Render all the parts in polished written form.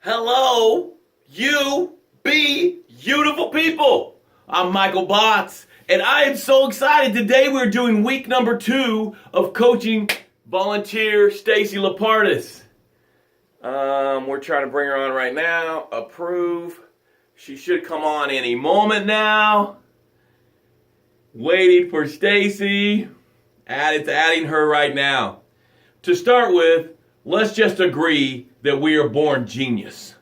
Hello, you beautiful people. I'm Michael Botts, and I am so excited. Today we're doing week number 2 of coaching volunteer Stacie Lapardis. We're trying to bring her on right now. Approve. She should come on any moment now. Waiting for Stacie. It's adding her right now. To start with, let's just agree that we are born genius.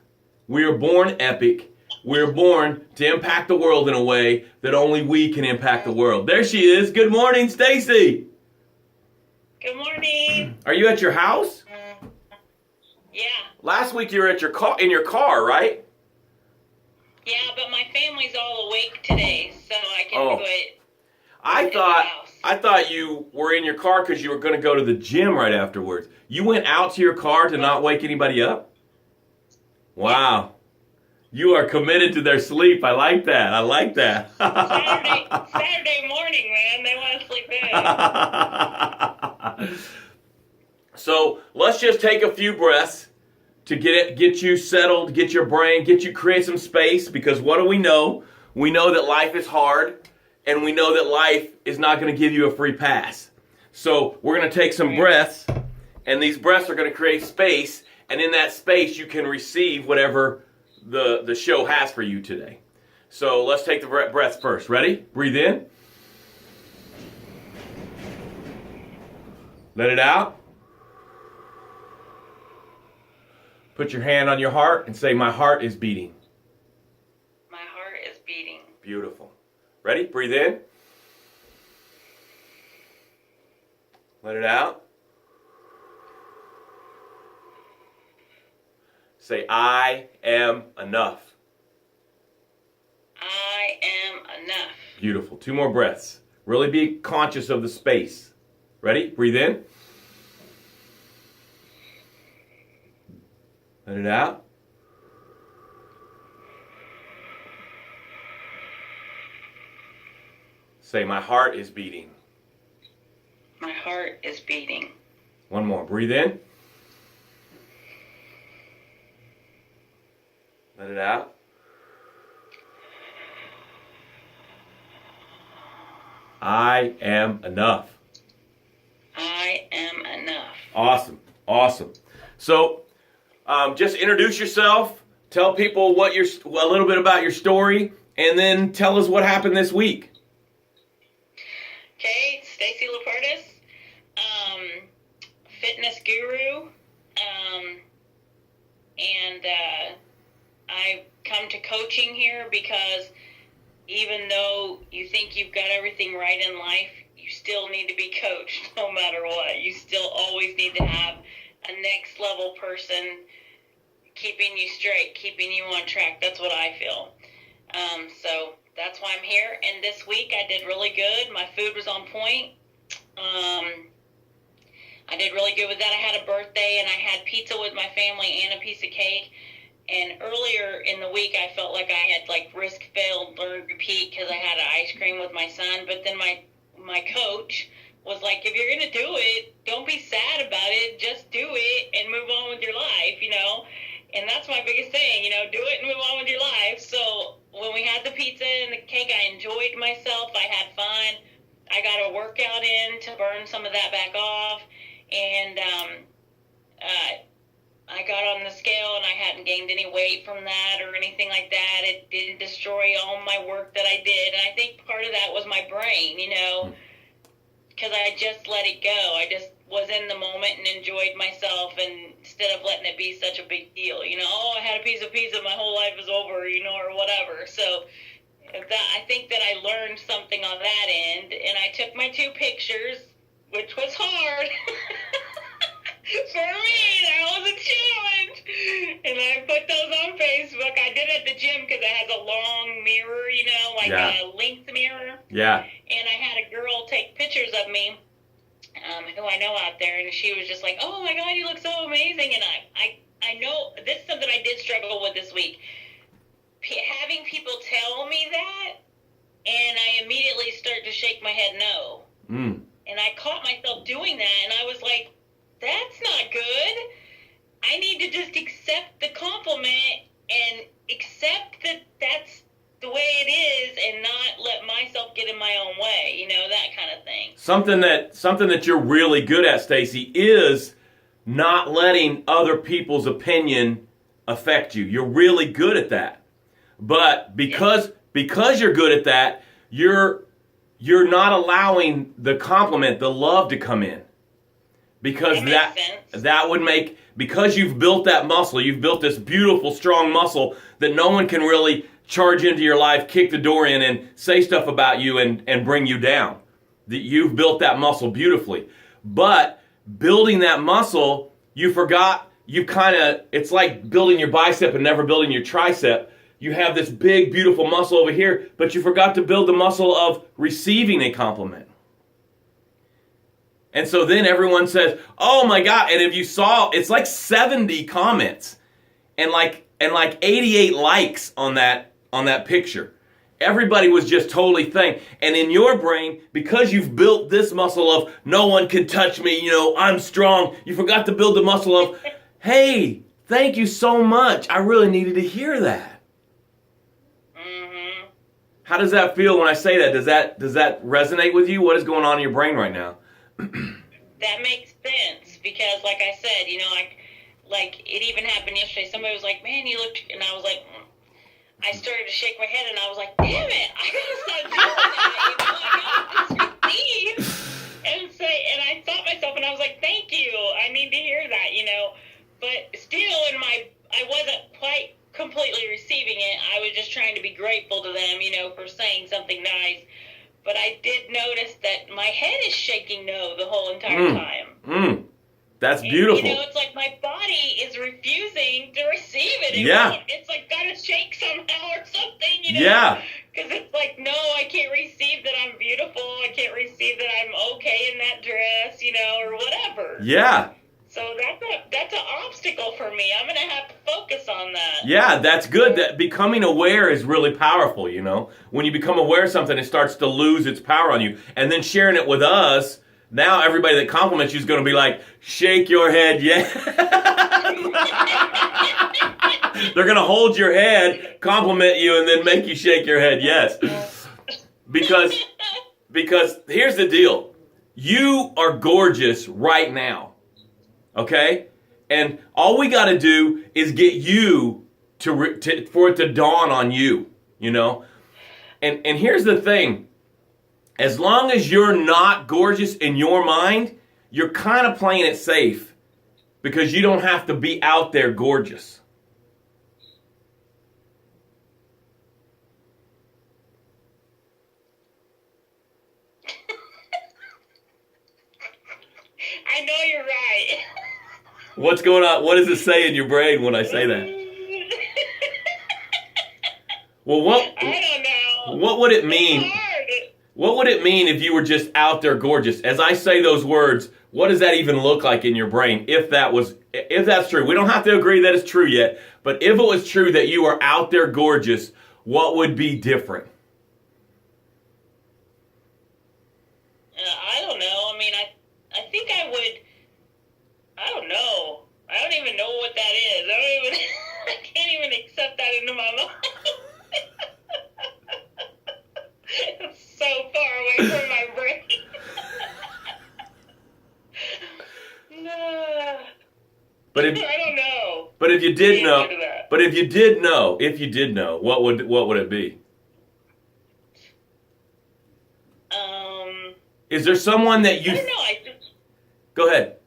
We are born epic. We are born to impact the world in a way that only we can impact the world. There she is. Good morning, Stacie. Good morning. Are you at your house? Yeah. Last week you were at in your car, right? Yeah, but my family's all awake today, so I can do it. I thought you were in your car because you were going to go to the gym right afterwards. You went out to your car to not wake anybody up? Wow. You are committed to their sleep. I like that. Saturday morning, man. They want to sleep in. So let's just take a few breaths to get you settled, get your brain, create some space, because what do we know? We know that life is hard, and we know that life is not going to give you a free pass. So we're going to take some breaths, and these breaths are going to create space, and in that space you can receive whatever the show has for you today. So let's take the breaths first. Ready? Breathe in. Let it out. Put your hand on your heart and say, my heart is beating. My heart is beating. Beautiful. Ready? Breathe in. Let it out. Say, I am enough. I am enough. Beautiful. 2 more breaths. Really be conscious of the space. Ready? Breathe in. Let it out. Say, my heart is beating. My heart is beating. 1 more. Breathe in. Let it out. I am enough. I am enough. Awesome. So, just introduce yourself. Tell people a little bit about your story, and then tell us what happened this week. Okay, Stacie Lapardis, fitness guru, and I come to coaching here because even though you think you've got everything right in life, you still need to be coached no matter what. You still always need to have a next level person keeping you straight, keeping you on track. That's what I feel. So that's why I'm here. And this week I did really good. My food was on point. I did really good with that. I had a birthday and I had pizza with my family and a piece of cake. And earlier in the week, I felt like I had risk, failed, learn, repeat, because I had an ice cream with my son. But then my coach was like, if you're going to do it, don't be sad about it. Just do it and move on with your life, And that's my biggest thing, do it and move on with your life. So when we had the pizza and the cake, I enjoyed myself. I had fun. I got a workout in to burn some of that back off. And I got on the scale and I hadn't gained any weight from that or anything like that. It didn't destroy all my work that I did. And I think part of that was my brain, because I just let it go. I just was in the moment and enjoyed myself, and instead of letting it be such a big deal, I had a piece of pizza, my whole life is over, or whatever. So I think that I learned something on that end, and I took my 2 pictures, which was hard. For me, that was a challenge. And I put those on Facebook. I did it at the gym because it has a long mirror, a length mirror. Yeah. And I had a girl take pictures of me, who I know out there, and she was just like, oh my God, you look so amazing. And I know this is something I did struggle with this week. Having people tell me that, and I immediately start to shake my head no. And I caught myself doing that, and I was like, that's not good. I need to just accept the compliment and accept that that's the way it is and not let myself get in my own way, you know, that kind of thing. Something that you're really good at, Stacie, is not letting other people's opinion affect you. You're really good at that. But because you're good at that, you're not allowing the compliment, the love to come in. Because that would make, because you've built that muscle, you've built this beautiful, strong muscle that no one can really charge into your life, kick the door in, and say stuff about you and bring you down. That you've built that muscle beautifully. But building that muscle, it's like building your bicep and never building your tricep. You have this big, beautiful muscle over here, but you forgot to build the muscle of receiving a compliment. And so then everyone says, oh my God, and if you saw, it's like 70 comments and like 88 likes on that picture. Everybody was just totally thing. And in your brain, because you've built this muscle of no one can touch me, you know, I'm strong, you forgot to build the muscle of, hey, thank you so much. I really needed to hear that. Mm-hmm. How does that feel when I say that? Does that resonate with you? What is going on in your brain right now? That makes sense because, like I said, you know, like it even happened yesterday. Somebody was like, "Man, you look," and I was like, I started to shake my head, and I was like, "Damn it, I gotta stop doing that." You know, I gotta receive and say, and I thought myself, and I was like, "Thank you, I need to hear that," you know. But still, I wasn't quite completely receiving it. I was just trying to be grateful to them, you know, for saying something nice. But I did notice that my head is shaking no the whole entire time. That's beautiful. And, you know, it's like my body is refusing to receive it. It's like gotta shake somehow or something, you know? Yeah. Because it's like, no, I can't receive that I'm beautiful. I can't receive that I'm okay in that dress, you know, or whatever. Yeah. So that's an obstacle for me. I'm going to have to focus on that. Yeah, that's good. That becoming aware is really powerful, you know. When you become aware of something, it starts to lose its power on you. And then sharing it with us, now everybody that compliments you is going to be like, shake your head, yeah. They're going to hold your head, compliment you, and then make you shake your head, yes. Because here's the deal. You are gorgeous right now. Okay? And all we got to do is get you for it to dawn on you, you know? And here's the thing. As long as you're not gorgeous in your mind, you're kind of playing it safe because you don't have to be out there gorgeous. I know you're right. What's going on? What does it say in your brain when I say that? Well, I don't know. What would it mean? It's hard. What would it mean if you were just out there gorgeous? As I say those words, what does that even look like in your brain if that's true? We don't have to agree that it's true yet, but if it was true that you are out there gorgeous, what would be different? I don't know. I mean, I think I would. I don't know. I don't even know what that is. I can't even accept that into my mind. It's so far away from my brain. No. But I don't know. But if you did know, what would it be? Is there someone that you? I don't know. Go ahead.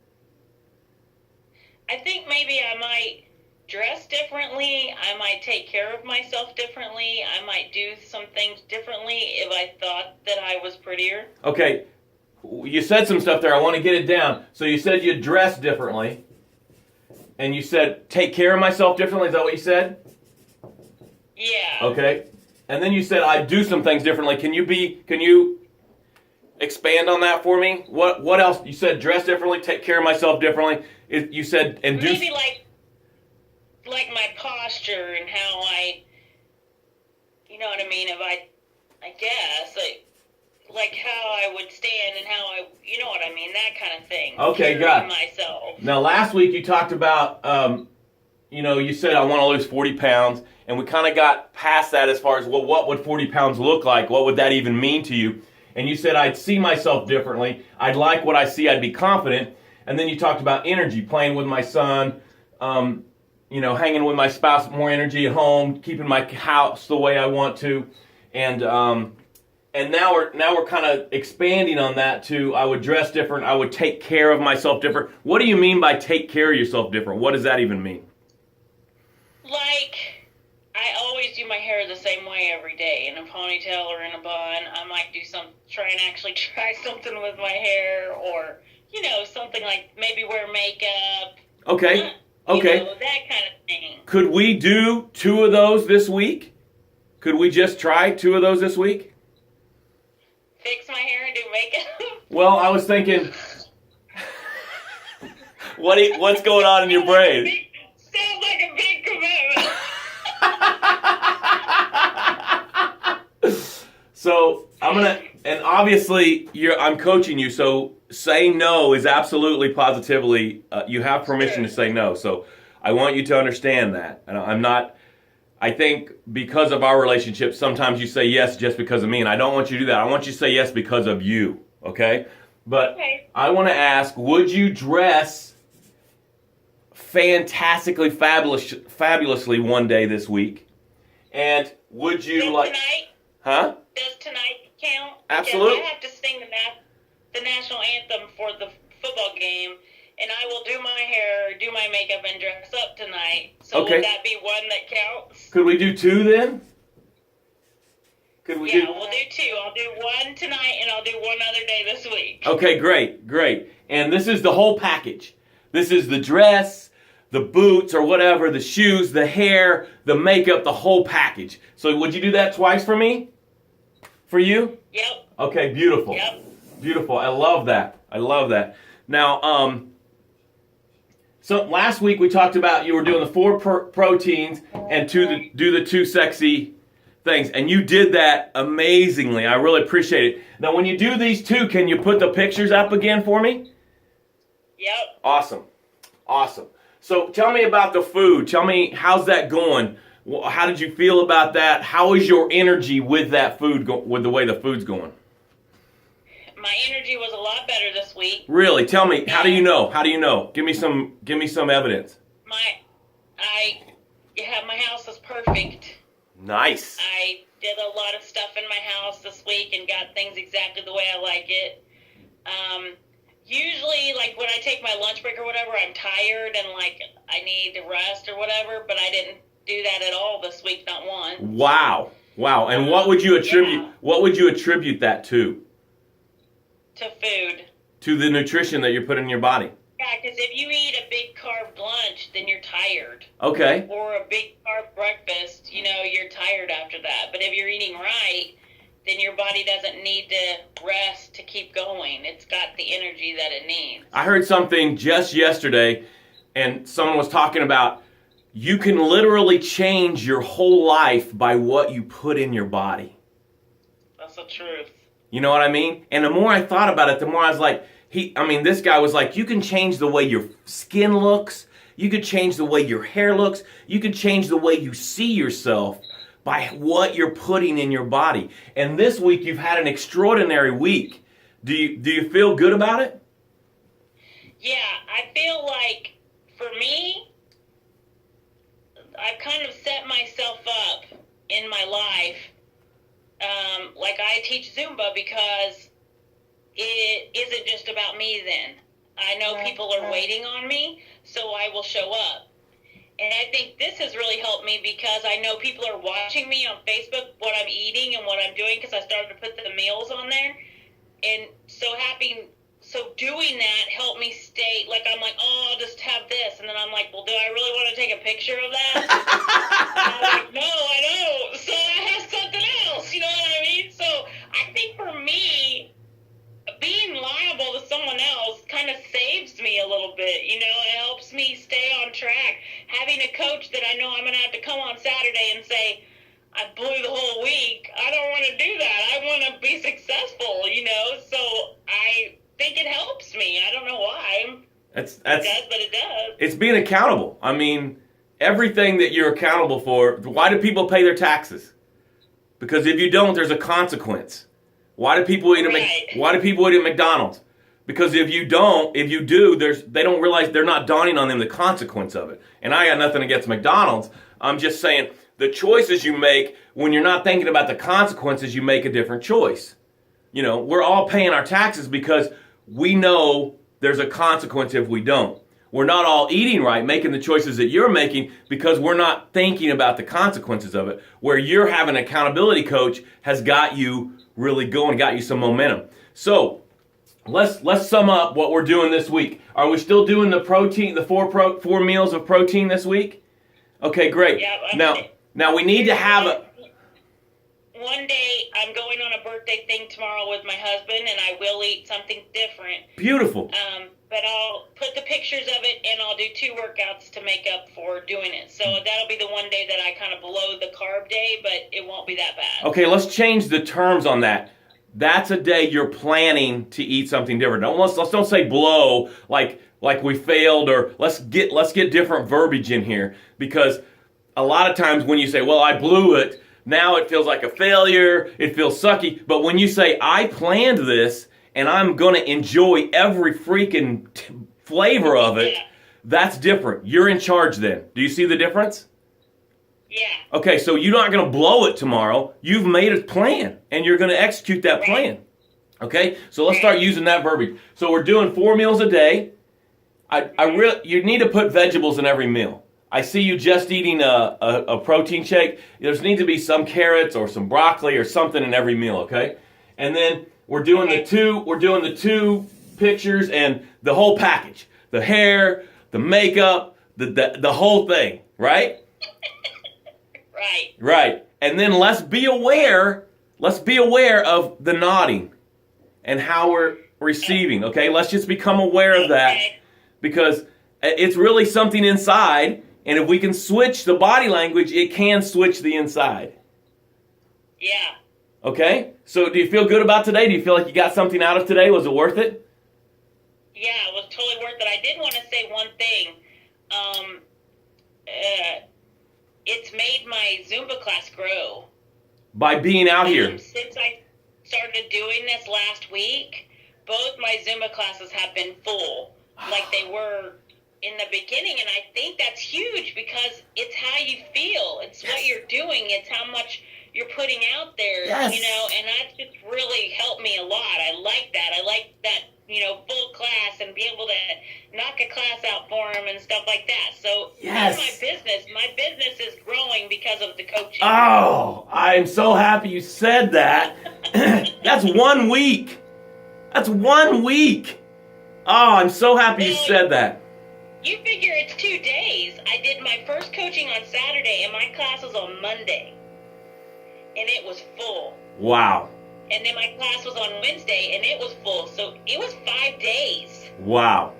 I think maybe I might dress differently. I might take care of myself differently. I might do some things differently if I thought that I was prettier. Okay, you said some stuff there. I want to get it down. So you said you dress differently, and you said take care of myself differently. Is that what you said? Yeah. Okay, and then you said I do some things differently. Can you expand on that for me? What else? You said dress differently, take care of myself differently. You said and do maybe like my posture and how I, you know what I mean? If I guess like how I would stand and how I, you know what I mean? That kind of thing. Okay, got it. Myself. Now last week you talked about you said I want to lose 40 pounds, and we kind of got past that as far as, well, what would 40 pounds look like? What would that even mean to you? And you said I'd see myself differently. I'd like what I see. I'd be confident. And then you talked about energy, playing with my son, hanging with my spouse, more energy at home, keeping my house the way I want to, and now we're kind of expanding on that to I would dress different, I would take care of myself different. What do you mean by take care of yourself different? What does that even mean? Like, I always do my hair the same way every day, in a ponytail or in a bun. I might try something with my hair, or something like maybe wear makeup. Okay. Okay. That kind of thing. Could we do 2 of those this week? Could we just try 2 of those this week? Fix my hair and do makeup? Well, I was thinking, what's going on in your brain? Sounds like a big commitment. So and obviously I'm coaching you, so saying no is absolutely positively, you have permission to say no. So I want you to understand that. And I think because of our relationship, sometimes you say yes just because of me, and I don't want you to do that. I want you to say yes because of you, okay? But okay. I want to ask, would you dress fabulously one day this week? And would you tonight? Huh? Does tonight count? Absolutely. Because I have to sing the national anthem for the football game, and I will do my hair, do my makeup, and dress up tonight. So okay. Would that be one that counts? Could we do 2 then? We'll do 2. I'll do 1 tonight, and I'll do 1 other day this week. Okay, great. And this is the whole package. This is the dress, the boots or whatever, the shoes, the hair, the makeup, the whole package. So would you do that twice for me? For you? Yep. Okay, beautiful. Yep. Beautiful. I love that. Now, so last week we talked about you were doing the 4 proteins and do the 2 sexy things, and you did that amazingly. I really appreciate it. Now, when you do these 2, can you put the pictures up again for me? Yep. Awesome. So tell me about the food. Tell me, how's that going? How did you feel about that? How is your energy with that food, with the way the food's going? My energy was a lot better this week. Really? Tell me, how do you know? Give me some evidence. My house is perfect. Nice. I did a lot of stuff in my house this week and got things exactly the way I like it. Usually, like when I take my lunch break or whatever, I'm tired and like I need to rest or whatever, but I didn't do that at all this week, not once. Wow. And what would you attribute that to? To food. To the nutrition that you're putting in your body. Yeah, because if you eat a big carb lunch, then you're tired. Okay. Or a big carb breakfast, you're tired after that. But if you're eating right, then your body doesn't need to rest to keep going. It's got the energy that it needs. I heard something just yesterday, and someone was talking about you can literally change your whole life by what you put in your body. That's the truth. You know what I mean? And the more I thought about it, the more I was like, this guy was like, you can change the way your skin looks. You could change the way your hair looks. You could change the way you see yourself by what you're putting in your body. And this week, you've had an extraordinary week. Do you feel good about it? Yeah, I feel like, for me, I've kind of set myself up in my life. Like I teach Zumba because it isn't just about me then. I know people are waiting on me, so I will show up. And I think this has really helped me because I know people are watching me on Facebook, what I'm eating and what I'm doing, because I started to put the meals on there. And so doing that helped me stay, like I'm like, I'll just have this. And then I'm like, well, do I really want to take a picture of that? And I'm like, no, I don't. So I have something else, you know what I mean? So I think for me, being liable to someone else kind of saves me a little bit, it helps me stay on track. Having a coach that I know I'm going to have to come on Saturday and say, I blew the whole week. I don't want to do that. I want to be successful, so I think it helps me. I don't know why. It does, but it does. It's being accountable. I mean, everything that you're accountable for. Why do people pay their taxes? Because if you don't, there's a consequence. Why do people eat Why do people eat at McDonald's? Because if you do, they don't realize they're not dawning on them the consequence of it. And I got nothing against McDonald's. I'm just saying the choices you make when you're not thinking about the consequences, you make a different choice. You know, we're all paying our taxes because we know there's a consequence if we don't. We're not all eating right, making the choices that you're making because we're not thinking about the consequences of it. Where you're having an accountability coach has got you really going, got you some momentum. So let's sum up what we're doing this week. Are we still doing the protein, the four meals of protein this week? Okay, great. Yeah, now we need to have a. One day I'm going on a birthday thing tomorrow with my husband, and I will eat something different. Beautiful. But I'll put the pictures of it, and I'll do 2 workouts to make up for doing it. So that'll be the one day that I kind of blow the carb day, but it won't be that bad. Okay, let's change the terms on that. That's a day you're planning to eat something different. Let's don't say blow like we failed, or let's get different verbiage in here, because a lot of times when you say, well, I blew it, now it feels like a failure, it feels sucky. But when you say, I planned this and I'm going to enjoy every freaking flavor of it, that's different. You're in charge then. Do you see the difference? Yeah. Okay, so you're not going to blow it tomorrow. You've made a plan and you're going to execute that plan. Okay, so let's start using that verbiage. So we're doing 4 meals a day. You need to put vegetables in every meal. I see you just eating a protein shake. There needs to be some carrots or some broccoli or something in every meal, okay? And then we're doing the two pictures and the whole package. The hair, the makeup, the whole thing, right? Right. Right. And then let's be aware of the nodding and how we're receiving, okay? Let's just become aware of that, because it's really something inside. And if we can switch the body language, it can switch the inside. Yeah. Okay? So do you feel good about today? Do you feel like you got something out of today? Was it worth it? Yeah, it was totally worth it. I did want to say one thing. It's made my Zumba class grow. By being out here. Since I started doing this last week, both my Zumba classes have been full, like they were in the beginning, and I think that's huge because it's how you feel. It's what you're doing. It's how much you're putting out there, you know, and that just really helped me a lot. I like that. I like that, you know, full class and be able to knock a class out for them and stuff like that. So that's my business is growing because of the coaching. Oh, I'm so happy you said that. That's 1 week. That's 1 week. Oh, I'm so happy you said that. You figure it's 2 days. I did my first coaching on Saturday, and my class was on Monday. And it was full. Wow. And then my class was on Wednesday, and it was full. So it was 5 days. Wow.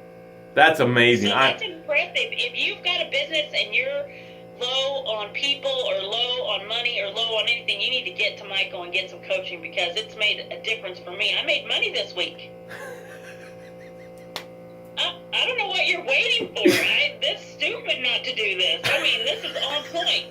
That's amazing. So that's impressive. If you've got a business and you're low on people or low on money or low on anything, you need to get to Michael and get some coaching, because it's made a difference for me. I made money this week. I don't know what you're waiting for. This stupid not to do this. I mean, this is on point.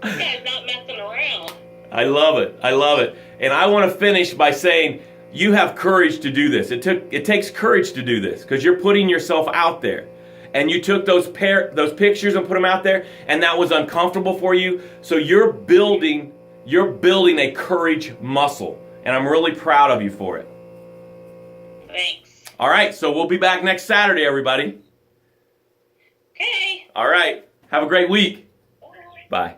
This guy's not messing around. I love it. I love it. And I want to finish by saying you have courage to do this. It takes courage to do this, because you're putting yourself out there. And you took those pictures and put them out there, and that was uncomfortable for you. So you're building a courage muscle. And I'm really proud of you for it. Thanks. All right, so we'll be back next Saturday, everybody. Okay. All right. Have a great week. Bye. Bye.